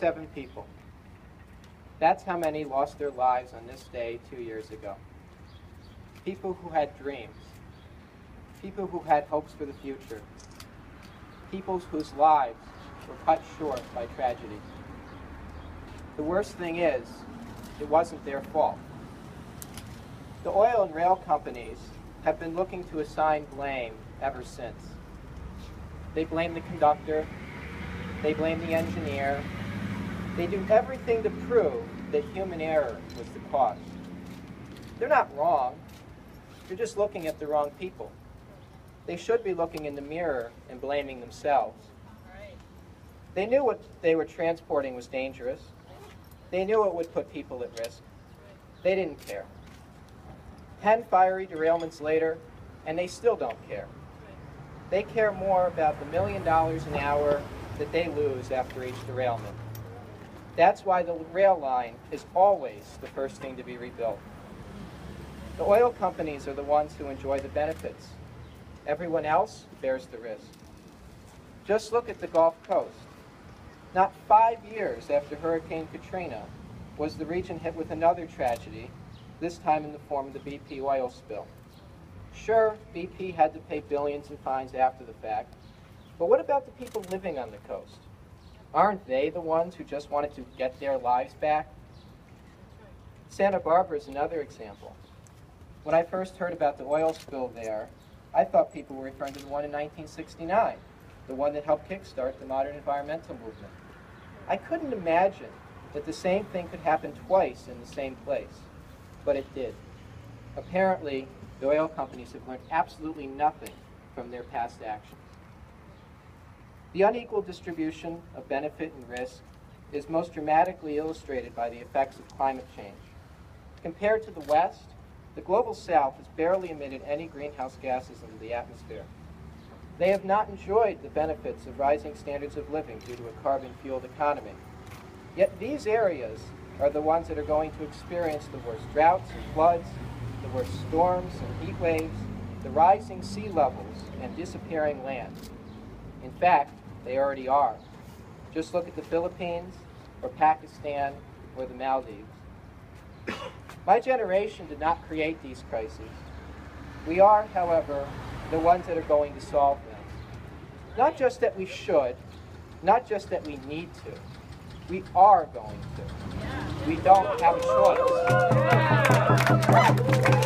27 people. That's how many lost their lives on this day 2 years ago. People who had dreams. People who had hopes for the future. People whose lives were cut short by tragedy. The worst thing is, it wasn't their fault. The oil and rail companies have been looking to assign blame ever since. They blame the conductor, they blame the engineer, they do everything to prove that human error was the cause. They're not wrong, they're just looking at the wrong people. They should be looking in the mirror and blaming themselves. They knew what they were transporting was dangerous. They knew it would put people at risk. They didn't care. 10 fiery derailments later, and they still don't care. They care more about the $1 million an hour that they lose after each derailment. That's why the rail line is always the first thing to be rebuilt. The oil companies are the ones who enjoy the benefits. Everyone else bears the risk. Just look at the Gulf Coast. Not 5 years after Hurricane Katrina was the region hit with another tragedy, this time in the form of the BP oil spill. Sure, BP had to pay billions in fines after the fact, but what about the people living on the coast? Aren't they the ones who just wanted to get their lives back? Santa Barbara is another example. When I first heard about the oil spill there, I thought people were referring to the one in 1969, the one that helped kickstart the modern environmental movement. I couldn't imagine that the same thing could happen twice in the same place, but it did. Apparently, the oil companies have learned absolutely nothing from their past actions. The unequal distribution of benefit and risk is most dramatically illustrated by the effects of climate change. Compared to the West, the Global South has barely emitted any greenhouse gases into the atmosphere. They have not enjoyed the benefits of rising standards of living due to a carbon-fueled economy. Yet these areas are the ones that are going to experience the worst droughts and floods, the worst storms and heat waves, the rising sea levels and disappearing land. In fact, they already are. Just look at the Philippines, or Pakistan, or the Maldives. My generation did not create these crises. We are, however, the ones that are going to solve them. Not just that we should, not just that we need to. We are going to. We don't have a choice.